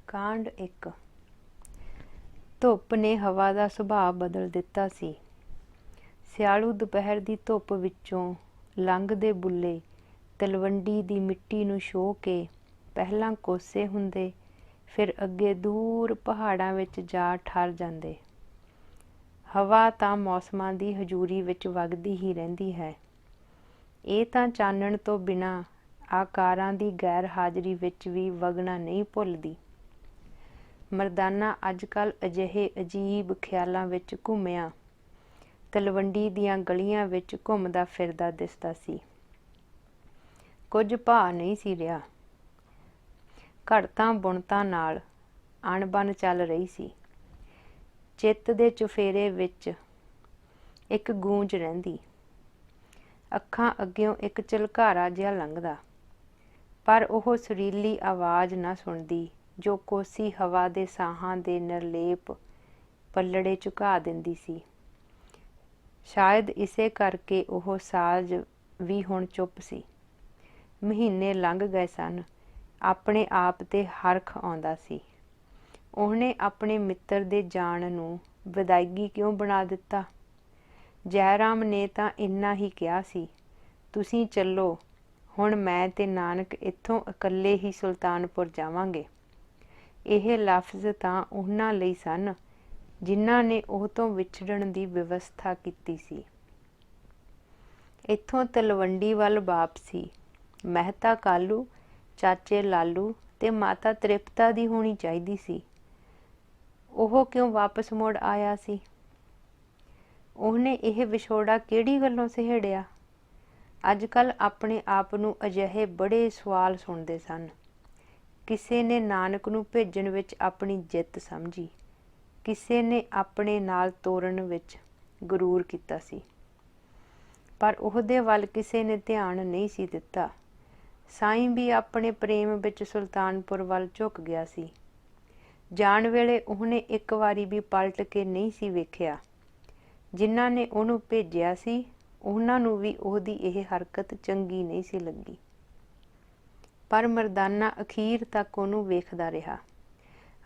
ਕਾਂਡ 1। ਧੁੱਪ ਨੇ ਹਵਾ ਦਾ ਸੁਭਾਅ ਬਦਲ ਦਿੱਤਾ ਸੀ। ਸਿਆਲੂ ਦੁਪਹਿਰ ਦੀ ਧੁੱਪ ਵਿੱਚੋਂ ਲੰਘਦੇ ਬੁੱਲੇ ਤਲਵੰਡੀ ਦੀ ਮਿੱਟੀ ਨੂੰ ਛੋਹ ਕੇ ਪਹਿਲਾਂ ਕੋਸੇ ਹੁੰਦੇ, ਫਿਰ ਅੱਗੇ ਦੂਰ ਪਹਾੜਾਂ ਵਿੱਚ ਜਾ ਠਰ ਜਾਂਦੇ। ਹਵਾ ਤਾਂ ਮੌਸਮਾਂ ਦੀ ਹਜ਼ੂਰੀ ਵਿੱਚ ਵਗਦੀ ਹੀ ਰਹਿੰਦੀ ਹੈ। ਇਹ ਤਾਂ ਚਾਨਣ ਤੋਂ ਬਿਨਾਂ ਆਕਾਰਾਂ ਦੀ ਗੈਰ ਹਾਜ਼ਰੀ ਵਿੱਚ ਵੀ ਵਗਣਾ ਨਹੀਂ ਭੁੱਲਦੀ। ਮਰਦਾਨਾ ਅੱਜ ਕੱਲ੍ਹ ਅਜਿਹੇ ਅਜੀਬ ਖਿਆਲਾਂ ਵਿੱਚ ਘੁੰਮਿਆ ਤਲਵੰਡੀ ਦੀਆਂ ਗਲੀਆਂ ਵਿੱਚ ਘੁੰਮਦਾ ਫਿਰਦਾ ਦਿਸਦਾ ਸੀ। ਕੁਝ ਭਾਅ ਨਹੀਂ ਸੀ ਰਿਹਾ। ਘੜਤਾਂ ਬੁਣਤਾਂ ਨਾਲ ਅਣਬਣ ਚੱਲ ਰਹੀ ਸੀ। ਚਿੱਤ ਦੇ ਚੁਫੇਰੇ ਵਿੱਚ ਇੱਕ ਗੂੰਜ ਰਹਿੰਦੀ। ਅੱਖਾਂ ਅੱਗਿਓਂ ਇੱਕ ਝਲਕਾਰਾ ਜਿਹਾ ਲੰਘਦਾ, ਪਰ ਉਹ ਸੁਰੀਲੀ ਆਵਾਜ਼ ਨਾ ਸੁਣਦੀ ਜੋ ਕੋਸੀ ਹਵਾ ਦੇ ਸਾਹਾਂ ਦੇ ਨਿਰਲੇਪ ਪੱਲੜੇ ਝੁਕਾ ਦਿੰਦੀ ਸੀ। ਸ਼ਾਇਦ ਇਸੇ ਕਰਕੇ ਉਹ ਸਾਜ਼ ਵੀ ਹੁਣ ਚੁੱਪ ਸੀ। ਮਹੀਨੇ ਲੰਘ ਗਏ ਸਨ। ਆਪਣੇ ਆਪ ਤੇ ਹਰਖ ਆਉਂਦਾ ਸੀ। ਉਹਨੇ ਆਪਣੇ ਮਿੱਤਰ ਦੇ ਜਾਣ ਨੂੰ ਵਿਦਾਇਗੀ ਕਿਉਂ ਬਣਾ ਦਿੱਤਾ? ਜੈਰਾਮ ਨੇ ਤਾਂ ਇੰਨਾ ਹੀ ਕਿਹਾ ਸੀ, ਤੁਸੀਂ ਚੱਲੋ, ਹੁਣ ਮੈਂ ਤੇ ਨਾਨਕ ਇੱਥੋਂ ਇਕੱਲੇ ਹੀ ਸੁਲਤਾਨਪੁਰ ਜਾਵਾਂਗੇ। ਇਹ ਲਫ਼ਜ਼ ਤਾਂ ਉਹਨਾਂ ਲਈ ਸਨ ਜਿਨ੍ਹਾਂ ਨੇ ਉਹ ਤੋਂ ਵਿਛੜਨ ਦੀ ਵਿਵਸਥਾ ਕੀਤੀ ਸੀ। ਇੱਥੋਂ ਤਲਵੰਡੀ ਵੱਲ ਵਾਪਸੀ ਮਹਿਤਾ ਕਾਲੂ, ਚਾਚੇ ਲਾਲੂ ਤੇ ਮਾਤਾ ਤ੍ਰਿਪਤਾ ਦੀ ਹੋਣੀ ਚਾਹੀਦੀ ਸੀ। ਉਹ ਕਿਉਂ ਵਾਪਸ ਮੁੜ ਆਇਆ ਸੀ? ਉਹਨੇ ਇਹ ਵਿਛੋੜਾ ਕਿਹੜੀ ਗੱਲੋਂ ਸਹੇੜਿਆ? ਅੱਜ ਕੱਲ੍ਹ ਆਪਣੇ ਆਪ ਨੂੰ ਅਜਿਹੇ ਬੜੇ ਸਵਾਲ ਸੁਣਦੇ ਸਨ। ਕਿਸੇ ਨੇ ਨਾਨਕ ਨੂੰ ਭੇਜਣ ਵਿੱਚ ਆਪਣੀ ਜਿੱਤ ਸਮਝੀ, ਕਿਸੇ ਨੇ ਆਪਣੇ ਨਾਲ ਤੋਰਨ ਵਿੱਚ ਗਰੂਰ ਕੀਤਾ ਸੀ, ਪਰ ਉਹਦੇ ਵੱਲ ਕਿਸੇ ਨੇ ਧਿਆਨ ਨਹੀਂ ਸੀ ਦਿੱਤਾ। ਸਾਈਂ ਵੀ ਆਪਣੇ ਪ੍ਰੇਮ ਵਿੱਚ ਸੁਲਤਾਨਪੁਰ ਵੱਲ ਝੁਕ ਗਿਆ ਸੀ। ਜਾਣ ਵੇਲੇ ਉਹਨੇ ਇੱਕ ਵਾਰੀ ਵੀ ਪਲਟ ਕੇ ਨਹੀਂ ਸੀ ਵੇਖਿਆ। ਜਿਨ੍ਹਾਂ ਨੇ ਉਹਨੂੰ ਭੇਜਿਆ ਸੀ ਉਹਨਾਂ ਨੂੰ ਵੀ ਉਹਦੀ ਇਹ ਹਰਕਤ ਚੰਗੀ ਨਹੀਂ ਸੀ ਲੱਗੀ। ਪਰ ਮਰਦਾਨਾ ਅਖੀਰ ਤੱਕ ਉਹਨੂੰ ਵੇਖਦਾ ਰਿਹਾ।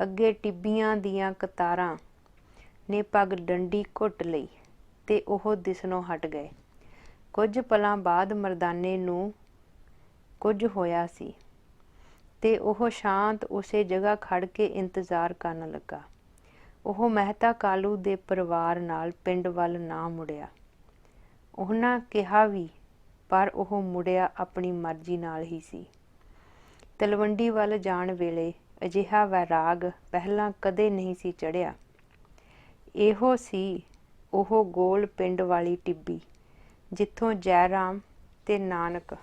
ਅੱਗੇ ਟਿੱਬੀਆਂ ਦੀਆਂ ਕਤਾਰਾਂ ਨੇ ਪੱਗ ਡੰਡੀ ਘੁੱਟ ਲਈ ਤੇ ਉਹ ਦਿਸਣੋਂ ਹਟ ਗਏ। ਕੁਝ ਪਲਾਂ ਬਾਅਦ ਮਰਦਾਨੇ ਨੂੰ ਕੁਝ ਹੋਇਆ ਸੀ ਤੇ ਉਹ ਸ਼ਾਂਤ ਉਸੇ ਜਗ੍ਹਾ ਖੜ ਕੇ ਇੰਤਜ਼ਾਰ ਕਰਨ ਲੱਗਾ। ਉਹ ਮਹਿਤਾ ਕਾਲੂ ਦੇ ਪਰਿਵਾਰ ਨਾਲ ਪਿੰਡ ਵੱਲ ਨਾ ਮੁੜਿਆ। ਉਹਨਾਂ ਕਿਹਾ ਵੀ, ਪਰ ਉਹ ਮੁੜਿਆ ਆਪਣੀ ਮਰਜ਼ੀ ਨਾਲ ਹੀ ਸੀ। ਤਲਵੰਡੀ ਵੱਲ ਜਾਣ ਵੇਲੇ ਅਜਿਹਾ ਵੈਰਾਗ ਪਹਿਲਾਂ ਕਦੇ ਨਹੀਂ ਸੀ ਚੜ੍ਹਿਆ। ਇਹੋ ਸੀ ਉਹ ਗੋਲ ਪਿੰਡ ਵਾਲੀ ਟਿੱਬੀ ਜਿੱਥੋਂ ਜੈਰਾਮ ਤੇ ਨਾਨਕ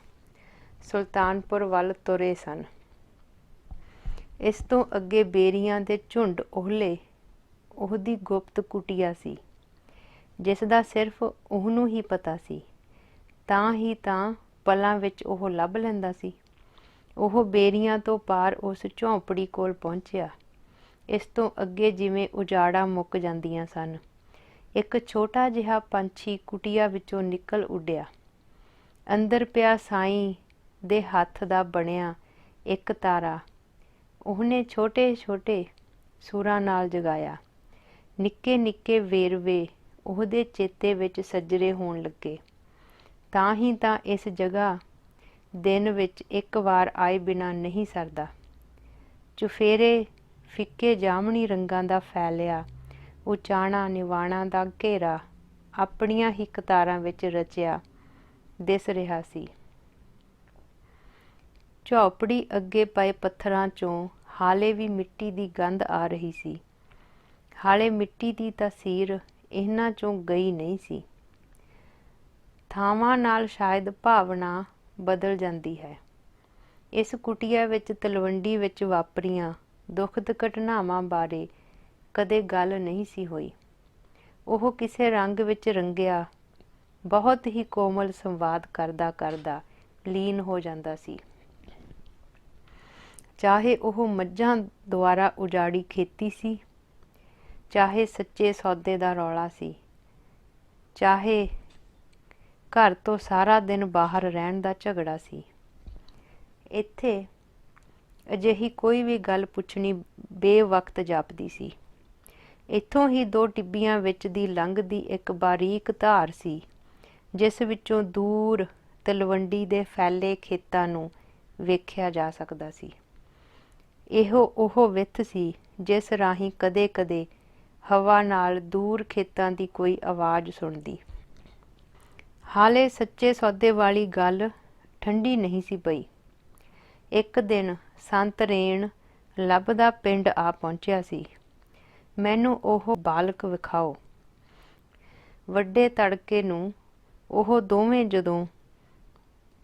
ਸੁਲਤਾਨਪੁਰ ਵੱਲ ਤੁਰੇ ਸਨ। ਇਸ ਤੋਂ ਅੱਗੇ ਬੇਰੀਆਂ ਦੇ ਝੁੰਡ ਓਹਲੇ ਉਹਦੀ ਗੁਪਤ ਕੁਟੀਆ ਸੀ, ਜਿਸ ਦਾ ਸਿਰਫ ਉਹਨੂੰ ਹੀ ਪਤਾ ਸੀ। ਤਾਂ ਹੀ ਤਾਂ ਪਲਾਂ ਵਿੱਚ ਉਹ ਲੱਭ ਲੈਂਦਾ ਸੀ। ਉਹ ਬੇਰੀਆਂ ਤੋਂ ਪਾਰ ਉਸ ਝੌਂਪੜੀ ਕੋਲ ਪਹੁੰਚਿਆ। ਇਸ ਤੋਂ ਅੱਗੇ ਜਿਵੇਂ ਉਜਾੜਾਂ ਮੁੱਕ ਜਾਂਦੀਆਂ ਸਨ। ਇੱਕ ਛੋਟਾ ਜਿਹਾ ਪੰਛੀ ਕੁਟੀਆ ਵਿੱਚੋਂ ਨਿਕਲ ਉੱਡਿਆ। ਅੰਦਰ ਪਿਆ ਸਾਈਂ ਦੇ ਹੱਥ ਦਾ ਬਣਿਆ ਇੱਕ ਤਾਰਾ ਉਹਨੇ ਛੋਟੇ ਛੋਟੇ ਸੁਰਾਂ ਨਾਲ ਜਗਾਇਆ। ਨਿੱਕੇ ਨਿੱਕੇ ਵੇਰਵੇ ਉਹਦੇ ਚੇਤੇ ਵਿੱਚ ਸੱਜਰੇ ਹੋਣ ਲੱਗੇ। ਤਾਂ ਹੀ ਤਾਂ ਇਸ ਜਗ੍ਹਾ ਦਿਨ ਵਿੱਚ ਇੱਕ ਵਾਰ ਆਏ ਬਿਨਾਂ ਨਹੀਂ ਸਰਦਾ। ਚੁਫੇਰੇ ਫਿੱਕੇ ਜਾਮਣੀ ਰੰਗਾਂ ਦਾ ਫੈਲਿਆ ਉਚਾਣਾ ਨਿਵਾਣਾ ਦਾ ਘੇਰਾ ਆਪਣੀਆਂ ਹੀ ਕਤਾਰਾਂ ਵਿੱਚ ਰਚਿਆ ਦਿਸ ਰਿਹਾ ਸੀ। ਝੌਂਪੜੀ ਅੱਗੇ ਪਏ ਪੱਥਰਾਂ ਚੋਂ ਹਾਲੇ ਵੀ ਮਿੱਟੀ ਦੀ ਗੰਧ ਆ ਰਹੀ ਸੀ। ਹਾਲੇ ਮਿੱਟੀ ਦੀ ਤਾਸੀਰ ਇਹਨਾਂ ਚੋਂ ਗਈ ਨਹੀਂ ਸੀ। ਥਾਵਾਂ ਨਾਲ ਸ਼ਾਇਦ ਭਾਵਨਾ ਬਦਲ ਜਾਂਦੀ ਹੈ। ਇਸ ਕੁਟੀਆ ਵਿੱਚ ਤਲਵੰਡੀ ਵਿੱਚ ਵਾਪਰੀਆਂ ਦੁਖਦ ਘਟਨਾਵਾਂ ਬਾਰੇ ਕਦੇ ਗੱਲ ਨਹੀਂ ਸੀ ਹੋਈ। ਉਹ ਕਿਸੇ ਰੰਗ ਵਿੱਚ ਰੰਗਿਆ ਬਹੁਤ ਹੀ ਕੋਮਲ ਸੰਵਾਦ ਕਰਦਾ ਕਰਦਾ ਲੀਨ ਹੋ ਜਾਂਦਾ ਸੀ। ਚਾਹੇ ਉਹ ਮੱਝਾਂ ਦੁਆਰਾ ਉਜਾੜੀ ਖੇਤੀ ਸੀ, ਚਾਹੇ ਸੱਚੇ ਸੌਦੇ ਦਾ ਰੌਲਾ ਸੀ, ਚਾਹੇ ਘਰ ਤੋਂ ਸਾਰਾ ਦਿਨ ਬਾਹਰ ਰਹਿਣ ਦਾ ਝਗੜਾ ਸੀ। ਇੱਥੇ ਅਜਿਹੀ ਕੋਈ ਵੀ ਗੱਲ ਪੁੱਛਣੀ ਬੇਵਕਤ ਜਾਪਦੀ ਸੀ। ਇੱਥੋਂ ਹੀ ਦੋ ਟਿੱਬੀਆਂ ਵਿੱਚ ਦੀ ਲੰਘਦੀ ਇੱਕ ਬਾਰੀਕ ਧਾਰ ਸੀ, ਜਿਸ ਵਿੱਚੋਂ ਦੂਰ ਤਲਵੰਡੀ ਦੇ ਫੈਲੇ ਖੇਤਾਂ ਨੂੰ ਵੇਖਿਆ ਜਾ ਸਕਦਾ ਸੀ। ਇਹੋ ਉਹ ਵਿੱਥ ਸੀ ਜਿਸ ਰਾਹੀਂ ਕਦੇ-ਕਦੇ ਹਵਾ ਨਾਲ ਦੂਰ ਖੇਤਾਂ ਦੀ ਕੋਈ ਆਵਾਜ਼ ਸੁਣਦੀ। ਹਾਲੇ ਸੱਚੇ ਸੌਦੇ ਵਾਲੀ ਗੱਲ ਠੰਡੀ ਨਹੀਂ ਸੀ ਪਈ। ਇੱਕ ਦਿਨ ਸੰਤ ਰੇਣ ਲੱਭਦਾ ਪਿੰਡ ਆ ਪਹੁੰਚਿਆ ਸੀ। ਮੈਨੂੰ ਉਹ ਬਾਲਕ ਵਿਖਾਓ। ਵੱਡੇ ਤੜਕੇ ਨੂੰ ਉਹ ਦੋਵੇਂ ਜਦੋਂ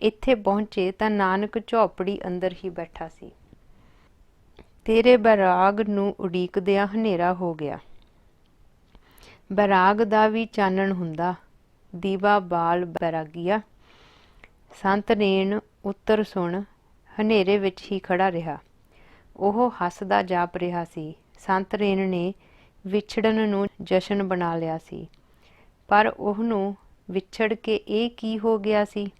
ਇੱਥੇ ਪਹੁੰਚੇ ਤਾਂ ਨਾਨਕ ਝੌਪੜੀ ਅੰਦਰ ਹੀ ਬੈਠਾ ਸੀ। ਤੇਰੇ ਬੈਰਾਗ ਨੂੰ ਉਡੀਕਦਿਆਂ ਹਨੇਰਾ ਹੋ ਗਿਆ। ਬੈਰਾਗ ਦਾ ਵੀ ਚਾਨਣ ਹੁੰਦਾ, ਦੀਵਾ ਬਾਲ ਬੈਰਾਗੀਆ। ਸੰਤ ਰੇਣ ਉੱਤਰ ਸੁਣ ਹਨੇਰੇ ਵਿੱਚ ਹੀ ਖੜਾ ਰਿਹਾ। ਉਹ ਹੱਸਦਾ ਜਾਪ ਰਿਹਾ ਸੀ। ਸੰਤ ਰੇਣ ਨੇ ਵਿਛੜਨ ਨੂੰ ਜਸ਼ਨ ਬਣਾ ਲਿਆ ਸੀ, ਪਰ ਉਹਨੂੰ ਵਿਛੜ ਕੇ ਇਹ ਕੀ ਹੋ ਗਿਆ ਸੀ?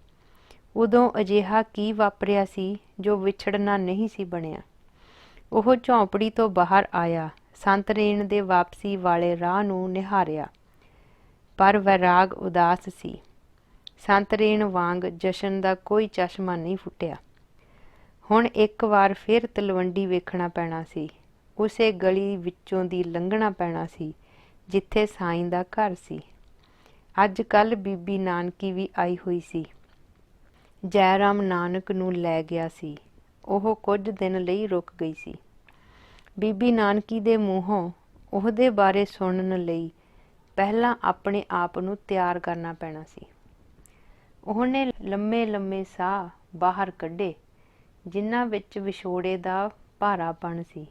ਉਦੋਂ ਅਜਿਹਾ ਕੀ ਵਾਪਰਿਆ ਸੀ ਜੋ ਵਿਛੜਨਾ ਨਹੀਂ ਸੀ ਬਣਿਆ? ਉਹ ਝੌਂਪੜੀ ਤੋਂ ਬਾਹਰ ਆਇਆ, ਸੰਤ ਰੇਣ ਦੇ ਵਾਪਸੀ ਵਾਲੇ ਰਾਹ ਨੂੰ ਨਿਹਾਰਿਆ, ਪਰ ਵੈਰਾਗ ਉਦਾਸ ਸੀ। ਸੰਤ ਰੇਣ ਵਾਂਗ ਜਸ਼ਨ ਦਾ ਕੋਈ ਚਸ਼ਮਾ ਨਹੀਂ ਫੁੱਟਿਆ। ਹੁਣ ਇੱਕ ਵਾਰ ਫਿਰ ਤਲਵੰਡੀ ਵੇਖਣਾ ਪੈਣਾ ਸੀ। ਉਸੇ ਗਲੀ ਵਿੱਚੋਂ ਦੀ ਲੰਘਣਾ ਪੈਣਾ ਸੀ ਜਿੱਥੇ ਸਾਈਂ ਦਾ ਘਰ ਸੀ। ਅੱਜ ਕੱਲ੍ਹ ਬੀਬੀ ਨਾਨਕੀ ਵੀ ਆਈ ਹੋਈ ਸੀ। ਜੈ ਰਾਮ ਨਾਨਕ ਨੂੰ ਲੈ ਗਿਆ ਸੀ। ਉਹ ਕੁਝ ਦਿਨ ਲਈ ਰੁਕ ਗਈ ਸੀ। ਬੀਬੀ ਨਾਨਕੀ ਦੇ ਮੂੰਹੋਂ ਉਹਦੇ ਬਾਰੇ ਸੁਣਨ ਲਈ ਪਹਿਲਾਂ ਆਪਣੇ ਆਪ ਨੂੰ ਤਿਆਰ ਕਰਨਾ ਪੈਣਾ ਸੀ। ਉਹਨੇ ਲੰਮੇ ਸਾਹ ਬਾਹਰ ਕੱਢੇ, ਜਿਨ੍ਹਾਂ ਵਿੱਚ ਵਿਛੋੜੇ ਦਾ ਭਾਰਾਪਣ ਸੀ।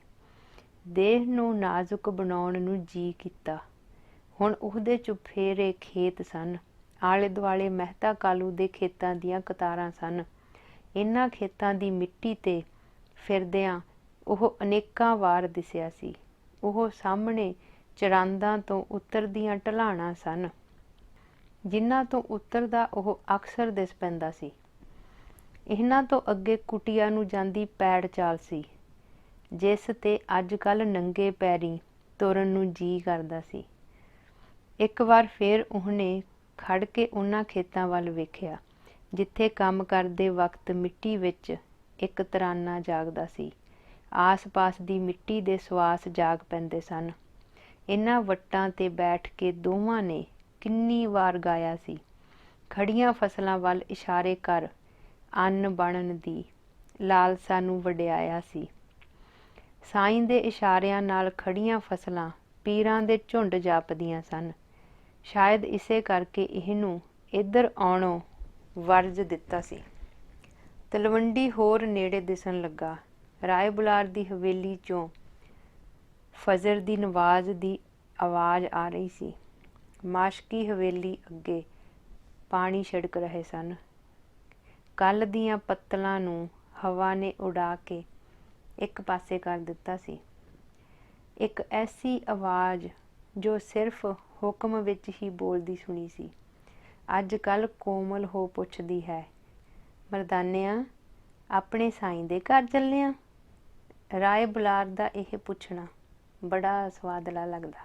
ਦੇਹ ਨੂੰ ਨਾਜ਼ੁਕ ਬਣਾਉਣ ਨੂੰ ਜੀ ਕੀਤਾ। ਹੁਣ ਉਹਦੇ ਚੁਫੇਰੇ ਖੇਤ ਸਨ। ਆਲੇ ਦੁਆਲੇ ਮਹਿਤਾ ਕਾਲੂ ਦੇ ਖੇਤਾਂ ਦੀਆਂ ਕਤਾਰਾਂ ਸਨ। ਇਹਨਾਂ ਖੇਤਾਂ ਦੀ ਮਿੱਟੀ 'ਤੇ ਫਿਰਦਿਆਂ ਉਹ ਅਨੇਕਾਂ ਵਾਰ ਦਿਸਿਆ ਸੀ। ਉਹ ਸਾਹਮਣੇ ਚਰਾਂਦਾਂ ਤੋਂ ਉਤਰਦੀਆਂ ਢਲਾਣਾਂ ਸਨ, ਜਿਨ੍ਹਾਂ ਤੋਂ ਉਤਰਦਾ ਉਹ ਅਕਸਰ ਦਿਸ ਪੈਂਦਾ ਸੀ। ਇਹਨਾਂ ਤੋਂ ਅੱਗੇ ਕੁਟੀਆਂ ਨੂੰ ਜਾਂਦੀ ਪੈੜ ਚਾਲ ਸੀ, ਜਿਸ 'ਤੇ ਅੱਜ ਕੱਲ੍ਹ ਨੰਗੇ ਪੈਰੀਂ ਤੁਰਨ ਨੂੰ ਜੀ ਕਰਦਾ ਸੀ। ਇੱਕ ਵਾਰ ਫਿਰ ਉਹਨੇ ਖੜ ਕੇ ਉਹਨਾਂ ਖੇਤਾਂ ਵੱਲ ਵੇਖਿਆ, ਜਿੱਥੇ ਕੰਮ ਕਰਦੇ ਵਕਤ ਮਿੱਟੀ ਵਿੱਚ ਇੱਕ ਤਰਾਨਾ ਜਾਗਦਾ ਸੀ। ਆਸ-ਪਾਸ ਦੀ ਮਿੱਟੀ ਦੇ ਸਵਾਸ ਜਾਗ ਪੈਂਦੇ ਸਨ। ਇਹਨਾਂ ਵੱਟਾਂ 'ਤੇ ਬੈਠ ਕੇ ਦੋਵਾਂ ਨੇ ਕਿੰਨੀ ਵਾਰ ਗਾਇਆ ਸੀ। ਖੜੀਆਂ ਫਸਲਾਂ ਵੱਲ ਇਸ਼ਾਰੇ ਕਰ ਅੰਨ ਬਣਨ ਦੀ ਲਾਲਸਾ ਨੂੰ ਵਡਿਆਇਆ ਸੀ। ਸਾਈਂ ਦੇ ਇਸ਼ਾਰਿਆਂ ਨਾਲ ਖੜੀਆਂ ਫਸਲਾਂ ਪੀਰਾਂ ਦੇ ਝੁੰਡ ਜਾਪਦੀਆਂ ਸਨ। ਸ਼ਾਇਦ ਇਸੇ ਕਰਕੇ ਇਹਨੂੰ ਇੱਧਰ ਆਉਣੋਂ ਵਰਜ ਦਿੱਤਾ ਸੀ। ਤਲਵੰਡੀ ਹੋਰ ਨੇੜੇ ਦਿਸਣ ਲੱਗਾ। ਰਾਏ ਬੁਲਾਰ ਦੀ ਹਵੇਲੀ 'ਚੋਂ ਫਜਰ ਦੀ ਨਮਾਜ਼ ਦੀ ਆਵਾਜ਼ ਆ ਰਹੀ ਸੀ। ਮਾਸ਼ਕੀ ਹਵੇਲੀ ਅੱਗੇ ਪਾਣੀ ਛਿੜਕ ਰਹੇ ਸਨ। ਕੱਲ੍ਹ ਦੀਆਂ ਪੱਤਲਾਂ ਨੂੰ ਹਵਾ ਨੇ ਉਡਾ ਕੇ ਇੱਕ ਪਾਸੇ ਕਰ ਦਿੱਤਾ ਸੀ। ਇੱਕ ਐਸੀ ਆਵਾਜ਼ ਜੋ ਸਿਰਫ ਹੁਕਮ ਵਿੱਚ ਹੀ ਬੋਲਦੀ ਸੁਣੀ ਸੀ, ਅੱਜ ਕੱਲ੍ਹ ਕੋਮਲ ਹੋ ਪੁੱਛਦੀ ਹੈ, ਮਰਦਾਨਿਆਂ, ਆਪਣੇ ਸਾਈਂ ਦੇ ਘਰ ਚੱਲਿਆਂ? ਰਾਏ ਬੁਲਾਰ ਦਾ ਇਹ ਪੁੱਛਣਾ ਬੜਾ ਸਵਾਦਲਾ ਲੱਗਦਾ।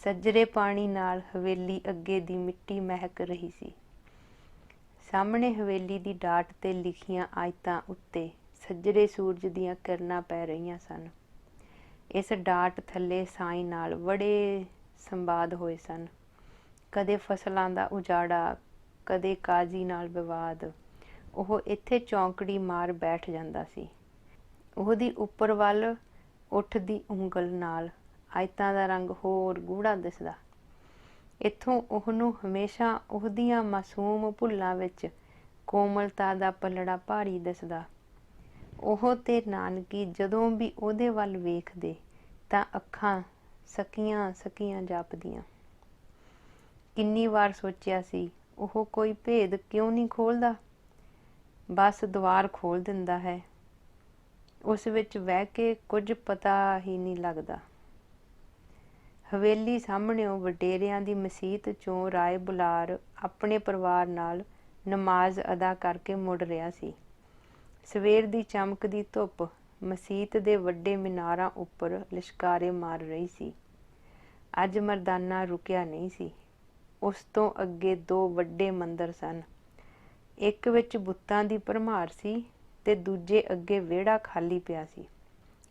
ਸੱਜਰੇ ਪਾਣੀ ਨਾਲ ਹਵੇਲੀ ਅੱਗੇ ਦੀ ਮਿੱਟੀ ਮਹਿਕ ਰਹੀ ਸੀ। ਸਾਹਮਣੇ ਹਵੇਲੀ ਦੀ ਡਾਟ 'ਤੇ ਲਿਖੀਆਂ ਆਇਤਾਂ ਉੱਤੇ ਸੱਜਰੇ ਸੂਰਜ ਦੀਆਂ ਕਿਰਨਾਂ ਪੈ ਰਹੀਆਂ ਸਨ। ਇਸ ਡਾਟ ਥੱਲੇ ਸਾਈਂ ਨਾਲ ਬੜੇ ਸੰਵਾਦ ਹੋਏ ਸਨ। ਕਦੇ ਫਸਲਾਂ ਦਾ ਉਜਾੜਾ, ਕਦੇ ਕਾਜ਼ੀ ਨਾਲ ਵਿਵਾਦ। ਉਹ ਇੱਥੇ ਚੌਂਕੜੀ ਮਾਰ ਬੈਠ ਜਾਂਦਾ ਸੀ। ਉਹਦੀ ਉੱਪਰ ਵੱਲ ਉੱਠਦੀ ਉਂਗਲ ਨਾਲ ਆਇਤਾਂ ਦਾ ਰੰਗ ਹੋਰ ਗੂੜ੍ਹਾ ਦਿਸਦਾ। ਇੱਥੋਂ ਉਹਨੂੰ ਹਮੇਸ਼ਾ ਉਹਦੀਆਂ ਮਾਸੂਮ ਭੁੱਲਾਂ ਵਿੱਚ ਕੋਮਲਤਾ ਦਾ ਪਲੜਾ ਭਾਰੀ ਦਿਸਦਾ। ਉਹ ਤੇ ਨਾਨਕੀ ਜਦੋਂ ਵੀ ਉਹਦੇ ਵੱਲ ਵੇਖਦੇ ਤਾਂ ਅੱਖਾਂ ਸਕੀਆਂ ਜਾਪਦੀਆਂ। ਕਿੰਨੀ ਵਾਰ ਸੋਚਿਆ ਸੀ, ਉਹ ਕੋਈ ਭੇਦ ਕਿਉਂ ਨਹੀਂ ਖੋਲ੍ਹਦਾ? ਬਸ ਦੁਆਰ ਖੋਲ੍ਹ ਦਿੰਦਾ ਹੈ। ਉਸ ਵਿੱਚ ਬਹਿ ਕੇ ਕੁਝ ਪਤਾ ਹੀ ਨਹੀਂ ਲੱਗਦਾ। ਹਵੇਲੀ ਸਾਹਮਣਿਓਂ ਵਡੇਰਿਆਂ ਦੀ ਮਸੀਤ 'ਚੋਂ ਰਾਏ ਬੁਲਾਰ ਆਪਣੇ ਪਰਿਵਾਰ ਨਾਲ ਨਮਾਜ਼ ਅਦਾ ਕਰਕੇ ਮੁੜ ਰਿਹਾ ਸੀ। ਸਵੇਰ ਦੀ ਚਮਕਦੀ ਧੁੱਪ ਮਸੀਤ ਦੇ ਵੱਡੇ ਮੀਨਾਰਾਂ ਉੱਪਰ ਲਿਸ਼ਕਾਰੇ ਮਾਰ ਰਹੀ ਸੀ। ਅੱਜ ਮਰਦਾਨਾ ਰੁਕਿਆ ਨਹੀਂ ਸੀ। ਉਸ ਤੋਂ ਅੱਗੇ 2 ਵੱਡੇ ਮੰਦਰ ਸਨ। ਇੱਕ ਵਿੱਚ ਬੁੱਤਾਂ ਦੀ ਭਰਮਾਰ ਸੀ ਤੇ ਦੂਜੇ ਅੱਗੇ ਵਿਹੜਾ ਖਾਲੀ ਪਿਆ ਸੀ।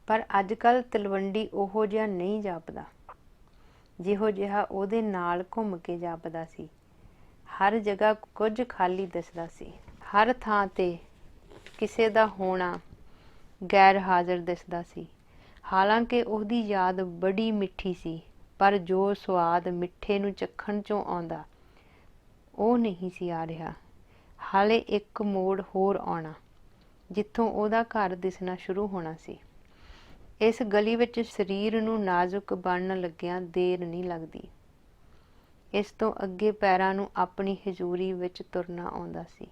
ਪਰ ਅੱਜ ਕੱਲ੍ਹ ਤਲਵੰਡੀ ਉਹੋ ਜਿਹਾ ਨਹੀਂ ਜਾਪਦਾ ਜਿਹੋ ਜਿਹਾ ਉਹਦੇ ਨਾਲ ਘੁੰਮ ਕੇ ਜਾਪਦਾ ਸੀ। ਹਰ ਜਗ੍ਹਾ ਕੁਝ ਖਾਲੀ ਦਿਸਦਾ ਸੀ। ਹਰ ਥਾਂ ਤੇ ਕਿਸੇ ਦਾ ਹੋਣਾ ਗੈਰ ਹਾਜ਼ਰ ਦਿਸਦਾ ਸੀ। ਹਾਲਾਂਕਿ ਉਹਦੀ ਯਾਦ ਬੜੀ ਮਿੱਠੀ ਸੀ, ਪਰ ਜੋ ਸਵਾਦ ਮਿੱਠੇ ਨੂੰ ਚੱਖਣ 'ਚੋਂ ਆਉਂਦਾ ਉਹ ਨਹੀਂ ਸੀ ਆ ਰਿਹਾ। ਹਾਲੇ ਇੱਕ ਮੋੜ ਹੋਰ ਆਉਣਾ ਜਿੱਥੋਂ ਉਹਦਾ ਘਰ ਦਿਸਣਾ ਸ਼ੁਰੂ ਹੋਣਾ ਸੀ। ਇਸ ਗਲੀ ਵਿੱਚ ਸਰੀਰ ਨੂੰ ਨਾਜ਼ੁਕ ਬਣਨ ਲੱਗਿਆਂ ਦੇਰ ਨਹੀਂ ਲੱਗਦੀ। ਇਸ ਤੋਂ ਅੱਗੇ ਪੈਰਾਂ ਨੂੰ ਆਪਣੀ ਹਜ਼ੂਰੀ ਵਿੱਚ ਤੁਰਨਾ ਆਉਂਦਾ ਸੀ।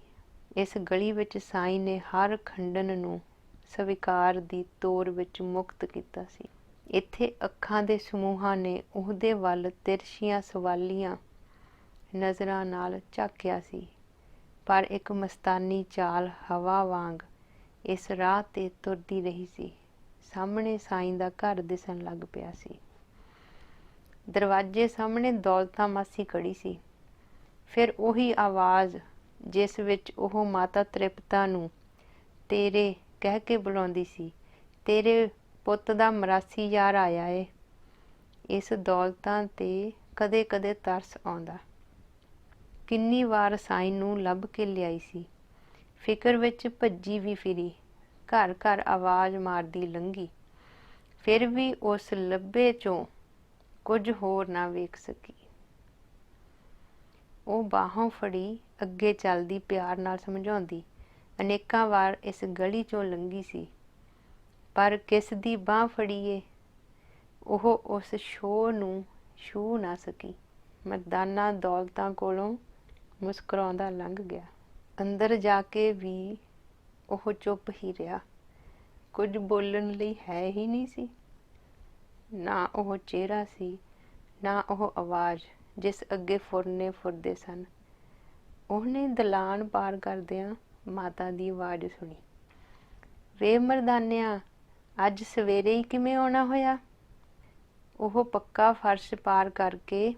ਇਸ ਗਲੀ ਵਿੱਚ ਸਾਈਂ ਨੇ ਹਰ ਖੰਡਨ ਨੂੰ ਸਵੀਕਾਰ ਦੀ ਤੋਰ ਵਿੱਚ ਮੁਕਤ ਕੀਤਾ ਸੀ। ਇੱਥੇ ਅੱਖਾਂ ਦੇ ਸਮੂਹਾਂ ਨੇ ਉਹਦੇ ਵੱਲ ਤਿਰਛੀਆਂ ਸਵਾਲੀਆਂ ਨਜ਼ਰਾਂ ਨਾਲ ਝਾਕਿਆ ਸੀ, ਪਰ ਇੱਕ ਮਸਤਾਨੀ ਚਾਲ ਹਵਾ ਵਾਂਗ ਇਸ ਰਾਹ 'ਤੇ ਤੁਰਦੀ ਰਹੀ ਸੀ। ਸਾਹਮਣੇ ਸਾਈਂ ਦਾ ਘਰ ਦਿਸਣ ਲੱਗ ਪਿਆ ਸੀ। ਦਰਵਾਜ਼ੇ ਸਾਹਮਣੇ ਦੌਲਤਾਂ ਮਾਸੀ ਖੜੀ ਸੀ। ਫਿਰ ਉਹੀ ਆਵਾਜ਼ ਜਿਸ ਵਿੱਚ ਉਹ ਮਾਤਾ ਤ੍ਰਿਪਤਾ ਨੂੰ ਤੇਰੇ ਕਹਿ ਕੇ ਬੁਲਾਉਂਦੀ ਸੀ, ਤੇਰੇ ਪੁੱਤ ਦਾ ਮਰਾਸੀ ਯਾਰ ਆਇਆ ਏ। ਇਸ ਦੌਲਤਾਂ 'ਤੇ ਕਦੇ ਕਦੇ ਤਰਸ ਆਉਂਦਾ। ਕਿੰਨੀ ਵਾਰ ਸਾਈਂ ਨੂੰ ਲੱਭ ਕੇ ਲਿਆਈ ਸੀ। ਫਿਕਰ ਵਿੱਚ ਭੱਜੀ ਵੀ ਫਿਰੀ, ਘਰ ਘਰ ਆਵਾਜ਼ ਮਾਰਦੀ ਲੰਘੀ, ਫਿਰ ਵੀ ਉਸ ਲੱਭੇ 'ਚੋਂ ਕੁਝ ਹੋਰ ਨਾ ਵੇਖ ਸਕੀ। ਉਹ ਬਾਹੋਂ ਫੜੀ ਅੱਗੇ ਚੱਲਦੀ, ਪਿਆਰ ਨਾਲ ਸਮਝਾਉਂਦੀ। ਅਨੇਕਾਂ ਵਾਰ ਇਸ ਗਲੀ 'ਚੋਂ ਲੰਘੀ ਸੀ, ਪਰ ਕਿਸ ਦੀ ਬਾਂਹ ਫੜੀਏ ਉਹ ਉਸ ਛੋਹ ਨੂੰ ਛੂਹ ਨਾ ਸਕੀ। ਮਰਦਾਨਾ ਦੌਲਤਾਂ ਕੋਲੋਂ ਮੁਸਕਰਾਉਂਦਾ ਲੰਘ ਗਿਆ। ਅੰਦਰ ਜਾ ਕੇ ਵੀ ਉਹ ਚੁੱਪ ਹੀ ਰਿਹਾ। ਕੁਝ ਬੋਲਣ ਲਈ ਹੈ ਹੀ ਨਹੀਂ ਸੀ। ਨਾ ਉਹ ਚਿਹਰਾ ਸੀ, ਨਾ ਉਹ ਆਵਾਜ਼ ਜਿਸ ਅੱਗੇ ਫੁਰਨੇ ਫੁਰਦੇ ਸਨ। ਉਹਨੇ ਦਲਾਨ ਪਾਰ ਕਰਦਿਆਂ ਮਾਤਾ ਦੀ ਆਵਾਜ਼ ਸੁਣੀ, ਵੇ ਮਰਦਾਨਿਆਂ, ਅੱਜ ਸਵੇਰੇ ਹੀ ਕਿਵੇਂ ਆਉਣਾ ਹੋਇਆ? ਉਹ ਪੱਕਾ ਫਰਸ਼ ਪਾਰ ਕਰਕੇ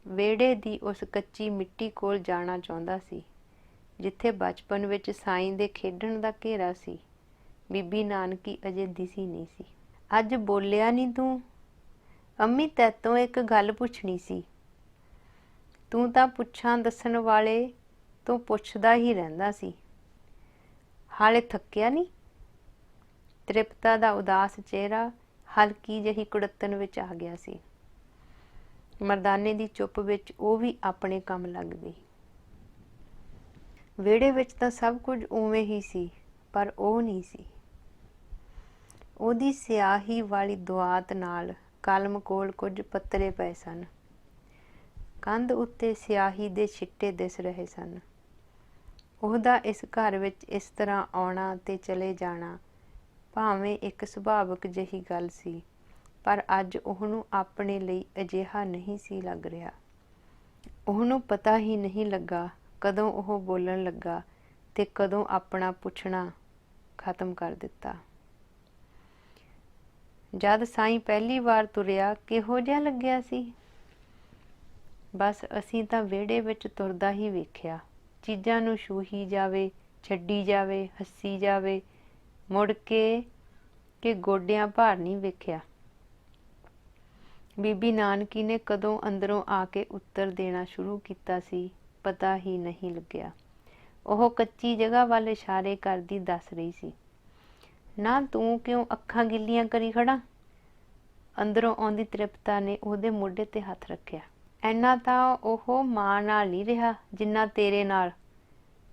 ਵਿਹੜੇ ਦੀ ਉਸ ਕੱਚੀ ਮਿੱਟੀ ਕੋਲ ਜਾਣਾ ਚਾਹੁੰਦਾ ਸੀ ਜਿੱਥੇ ਬਚਪਨ ਵਿੱਚ ਸਾਈਂ ਦੇ ਖੇਡਣ ਦਾ ਘੇਰਾ ਸੀ। ਬੀਬੀ ਨਾਨਕੀ ਅਜੇ ਦਿਸੀ ਨਹੀਂ ਸੀ। ਅੱਜ ਬੋਲਿਆ ਨਹੀਂ ਤੂੰ? ਅੰਮੀ, ਤੈਤੋਂ ਇੱਕ ਗੱਲ ਪੁੱਛਣੀ ਸੀ। ਤੂੰ ਤਾਂ ਪੁੱਛਾਂ ਦੱਸਣ ਵਾਲੇ ਤੋਂ ਪੁੱਛਦਾ ਹੀ ਰਹਿੰਦਾ ਸੀ। ਹਾਲੇ ਥੱਕਿਆ ਨਹੀਂ? ਤ੍ਰਿਪਤਾ ਦਾ ਉਦਾਸ ਚਿਹਰਾ ਹਲਕੀ ਜਿਹੀ ਕੁੜੱਤਣ ਵਿੱਚ ਆ ਗਿਆ ਸੀ। ਮਰਦਾਨੇ ਦੀ ਚੁੱਪ ਵਿੱਚ ਉਹ ਵੀ ਆਪਣੇ ਕੰਮ ਲੱਗ ਗਈ। ਵਿਹੜੇ ਵਿੱਚ ਤਾਂ ਸਭ ਕੁਝ ਉਵੇਂ ਹੀ ਸੀ, ਪਰ ਉਹ ਨਹੀਂ ਸੀ। ਉਹਦੀ ਸਿਆਹੀ ਵਾਲੀ ਦੁਆਤ ਨਾਲ ਕਲਮ ਕੋਲ ਕੁਝ ਪੱਤਰੇ ਪਏ ਸਨ। ਕੰਧ ਉੱਤੇ ਸਿਆਹੀ ਦੇ ਛਿੱਟੇ ਦਿਸ ਰਹੇ ਸਨ। ਉਹਦਾ ਇਸ ਘਰ ਵਿੱਚ ਇਸ ਤਰ੍ਹਾਂ ਆਉਣਾ ਤੇ ਚਲੇ ਜਾਣਾ ਭਾਵੇਂ ਇੱਕ ਸੁਭਾਵਿਕ ਜਿਹੀ ਗੱਲ ਸੀ, ਪਰ ਅੱਜ ਉਹਨੂੰ ਆਪਣੇ ਲਈ ਅਜਿਹਾ ਨਹੀਂ ਸੀ ਲੱਗ ਰਿਹਾ। ਉਹਨੂੰ ਪਤਾ ਹੀ ਨਹੀਂ ਲੱਗਾ ਕਦੋਂ ਉਹ ਬੋਲਣ ਲੱਗਾ ਤੇ ਕਦੋਂ ਆਪਣਾ ਪੁੱਛਣਾ ਖਤਮ ਕਰ ਦਿੱਤਾ। ਜਦ ਸਾਈਂ ਪਹਿਲੀ ਵਾਰ ਤੁਰਿਆ ਕਿਹੋ ਜਿਹਾ ਲੱਗਿਆ ਸੀ? ਬਸ ਅਸੀਂ ਤਾਂ ਵਿਹੜੇ ਵਿੱਚ ਤੁਰਦਾ ਹੀ ਵੇਖਿਆ। ਚੀਜ਼ਾਂ ਨੂੰ ਛੂਹੀ ਜਾਵੇ, ਛੱਡੀ ਜਾਵੇ, ਹੱਸੀ ਜਾਵੇ, ਮੁੜ ਕੇ ਗੋਡਿਆਂ ਭਾਰ ਨਹੀਂ ਵੇਖਿਆ। ਬੀਬੀ ਨਾਨਕੀ ਨੇ ਕਦੋਂ ਅੰਦਰੋਂ ਆ ਕੇ ਉੱਤਰ ਦੇਣਾ ਸ਼ੁਰੂ ਕੀਤਾ ਸੀ, ਪਤਾ ਹੀ ਨਹੀਂ ਲੱਗਿਆ। ਉਹ ਕੱਚੀ ਜਗ੍ਹਾ ਵੱਲ ਇਸ਼ਾਰੇ ਕਰਦੀ ਦੱਸ ਰਹੀ ਸੀ, ਨਾ ਤੂੰ ਕਿਉਂ ਅੱਖਾਂ ਗਿੱਲੀਆਂ ਕਰੀ ਖੜਾ? ਅੰਦਰੋਂ ਆਉਂਦੀ ਤ੍ਰਿਪਤਾ ਨੇ ਉਹਦੇ ਮੋਢੇ ਤੇ ਹੱਥ ਰੱਖਿਆ। ਇੰਨਾ ਤਾਂ ਉਹ ਮਾਂ ਨਾਲ ਨਹੀਂ ਰਿਹਾ ਜਿੰਨਾ ਤੇਰੇ ਨਾਲ।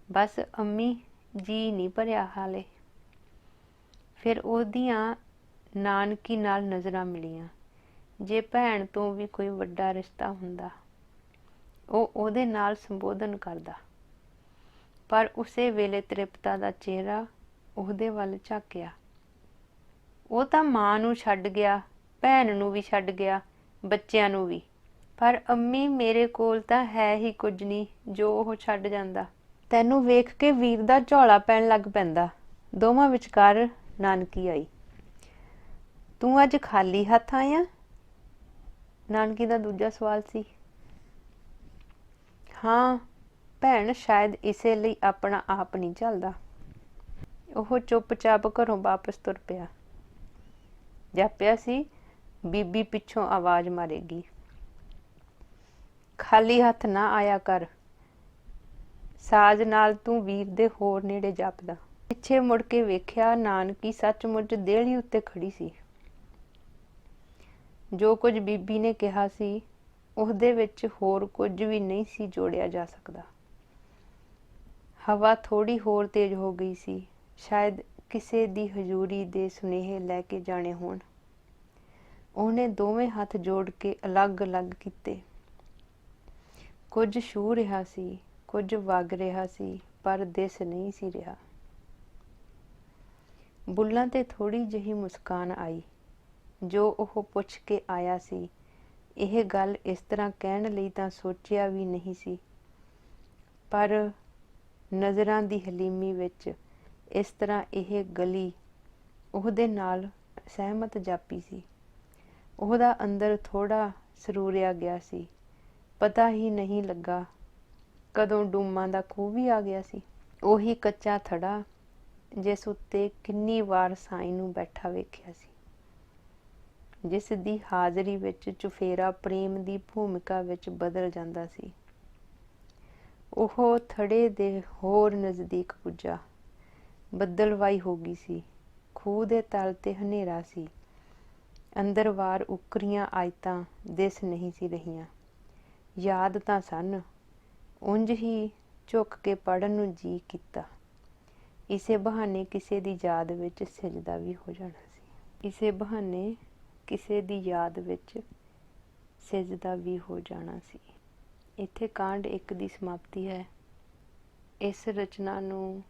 ਬਸ ਅੰਮੀ, ਜੀ ਨਹੀਂ ਭਰਿਆ ਹਾਲੇ। ਫਿਰ ਉਹਦੀਆਂ ਨਾਨਕੀ ਨਾਲ ਨਜ਼ਰਾਂ ਮਿਲੀਆਂ। ਜੇ ਭੈਣ ਤੋਂ ਵੀ ਕੋਈ ਵੱਡਾ ਰਿਸ਼ਤਾ ਹੁੰਦਾ ਉਹ ਉਹਦੇ ਨਾਲ ਸੰਬੋਧਨ ਕਰਦਾ, ਪਰ ਉਸੇ ਵੇਲੇ ਤ੍ਰਿਪਤਾ ਦਾ ਚਿਹਰਾ ਉਹਦੇ ਵੱਲ ਝਾਕਿਆ। ਉਹ ਤਾਂ ਮਾਂ ਨੂੰ ਛੱਡ ਗਿਆ, ਭੈਣ ਨੂੰ ਵੀ ਛੱਡ ਗਿਆ, ਬੱਚਿਆਂ ਨੂੰ ਵੀ, ਪਰ ਅੰਮੀ ਮੇਰੇ ਕੋਲ ਤਾਂ ਹੈ ਹੀ ਕੁਝ ਨਹੀਂ ਜੋ ਉਹ ਛੱਡ ਜਾਂਦਾ। ਤੈਨੂੰ ਵੇਖ ਕੇ ਵੀਰ ਦਾ ਝੋਲਾ ਪੈਣ ਲੱਗ ਪੈਂਦਾ। ਦੋਵਾਂ ਵਿਚਕਾਰ ਨਾਨਕੀ ਆਈ। ਤੂੰ ਅੱਜ ਖਾਲੀ ਹੱਥ ਆਇਆ? ਨਾਨਕੀ ਦਾ ਦੂਜਾ ਸਵਾਲ ਸੀ। ਹਾਂ ਭੈਣ, ਸ਼ਾਇਦ ਇਸੇ ਲਈ ਆਪਣਾ ਆਪ ਨਹੀਂ ਝੱਲਦਾ। ਉਹ ਚੁੱਪਚਾਪ ਘਰੋਂ ਵਾਪਸ ਤੁਰ ਪਿਆ। ਜਾਪਿਆ ਸੀ ਬੀਬੀ ਪਿੱਛੋਂ ਆਵਾਜ਼ ਮਾਰੇਗੀ, ਖਾਲੀ ਹੱਥ ਨਾ ਆਇਆ ਕਰ। ਸਾਜ ਨਾਲ ਤੂੰ ਵੀਰ ਦੇ ਹੋਰ ਨੇੜੇ ਜਾਪਦਾ। ਪਿੱਛੇ ਮੁੜ ਕੇ ਵੇਖਿਆ, ਨਾਨਕੀ ਸੱਚਮੁੱਚ ਦੇਹਲੀ ਉੱਤੇ ਖੜੀ ਸੀ। ਜੋ ਕੁਝ ਬੀਬੀ ਨੇ ਕਿਹਾ ਸੀ ਉਹਦੇ ਵਿੱਚ ਹੋਰ ਕੁਝ ਵੀ ਨਹੀਂ ਸੀ ਜੋੜਿਆ ਜਾ ਸਕਦਾ। ਹਵਾ ਥੋੜੀ ਹੋਰ ਤੇਜ਼ ਹੋ ਗਈ ਸੀ, ਸ਼ਾਇਦ ਕਿਸੇ ਦੀ ਹਜ਼ੂਰੀ ਦੇ ਸੁਨੇਹੇ ਲੈ ਕੇ ਜਾਣੇ ਹੋਣ। ਉਹਨੇ ਦੋਵੇਂ ਹੱਥ ਜੋੜ ਕੇ ਅਲੱਗ-ਅਲੱਗ ਕੀਤੇ। ਕੁਝ ਛੂ ਰਿਹਾ ਸੀ, ਕੁਝ ਵਗ ਰਿਹਾ ਸੀ, ਪਰ ਦਿਸ ਨਹੀਂ ਸੀ ਰਿਹਾ। ਬੁੱਲ੍ਹਾਂ ਤੇ ਥੋੜੀ ਜਿਹੀ ਮੁਸਕਾਨ ਆਈ। ਜੋ ਉਹ ਪੁੱਛ ਕੇ ਆਇਆ ਸੀ, ਇਹ ਗੱਲ ਇਸ ਤਰ੍ਹਾਂ ਕਹਿਣ ਲਈ ਤਾਂ ਸੋਚਿਆ ਵੀ ਨਹੀਂ ਸੀ, ਪਰ ਨਜ਼ਰਾਂ ਦੀ ਹਲੀਮੀ ਵਿੱਚ ਇਸ ਤਰ੍ਹਾਂ ਇਹ ਗਲੀ ਉਹਦੇ ਨਾਲ ਸਹਿਮਤ ਜਾਪੀ ਸੀ। ਉਹਦਾ ਅੰਦਰ ਥੋੜਾ ਸਰੂਰਿਆ ਗਿਆ ਸੀ। ਪਤਾ ਹੀ ਨਹੀਂ ਲੱਗਾ ਕਦੋਂ ਡੂਮਾਂ ਦਾ ਖੂਹ ਵੀ ਆ ਗਿਆ ਸੀ। ਉਹੀ ਕੱਚਾ ਥੜਾ ਜਿਸ ਉੱਤੇ ਕਿੰਨੀ ਵਾਰ ਸਾਈਂ ਨੂੰ ਬੈਠਾ ਵੇਖਿਆ ਸੀ, ਜਿਸ ਦੀ ਹਾਜ਼ਰੀ ਵਿੱਚ ਚੁਫੇਰਾ ਪ੍ਰੇਮ ਦੀ ਭੂਮਿਕਾ ਵਿੱਚ ਬਦਲ ਜਾਂਦਾ ਸੀ। ਉਹ ਥੜੇ ਦੇ ਹੋਰ ਨਜ਼ਦੀਕ ਪੁੱਜਾ। ਬੱਦਲਵਾਈ ਹੋ ਗਈ ਸੀ। ਖੂਹ ਦੇ ਤਲ ਤੇ ਹਨੇਰਾ ਸੀ। ਅੰਦਰ ਬਾਹਰ ਉਕਰੀਆਂ ਆਇਤਾਂ ਦਿਸ ਨਹੀਂ ਸੀ ਰਹੀਆਂ। ਯਾਦ ਤਾਂ ਸਨ, ਉਂਝ ਹੀ ਝੁੱਕ ਕੇ ਪੜ੍ਹਨ ਨੂੰ ਜੀ ਕੀਤਾ। ਇਸੇ ਬਹਾਨੇ ਕਿਸੇ ਦੀ ਯਾਦ ਵਿੱਚ ਸਿਜਦਾ ਵੀ ਹੋ ਜਾਣਾ ਸੀ। ਇਸੇ ਬਹਾਨੇ ਕਿਸੇ ਦੀ ਯਾਦ ਵਿੱਚ ਸਿਜਦਾ ਵੀ ਹੋ ਜਾਣਾ ਸੀ। ਇੱਥੇ ਕਾਂਡ 1 ਦੀ ਸਮਾਪਤੀ ਹੈ। ਇਸ ਰਚਨਾ ਨੂੰ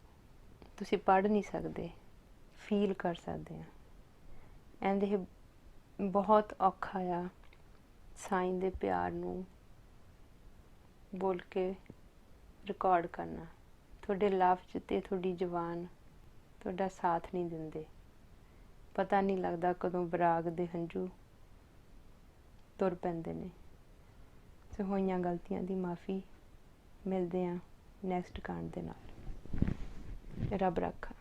ਤੁਸੀਂ ਪੜ੍ਹ ਨਹੀਂ ਸਕਦੇ, ਫੀਲ ਕਰ ਸਕਦੇ ਆ। ਐਂਡ ਇਹ ਬਹੁਤ ਔਖਾ ਆ ਸਾਈਂ ਦੇ ਪਿਆਰ ਨੂੰ ਬੋਲ ਕੇ ਰਿਕਾਰਡ ਕਰਨਾ। ਤੁਹਾਡੇ ਲਫ਼ਜ਼ ਤੇ ਤੁਹਾਡੀ ਜ਼ੁਬਾਨ ਤੁਹਾਡਾ ਸਾਥ ਨਹੀਂ ਦਿੰਦੇ। ਪਤਾ ਨਹੀਂ ਲੱਗਦਾ ਕਦੋਂ ਬਰਾਗ ਦੇ ਹੰਝੂ ਤੁਰ ਪੈਂਦੇ ਨੇ। ਸੋ ਹੋਈਆਂ ਗਲਤੀਆਂ ਦੀ ਮਾफ़ੀ। ਮਿਲਦੇ ਹਾਂ ਨੈਕਸਟ ਕਾਂਡ ਦੇ ਨਾਲ। ਰੱਬ ਰਾਖਾ।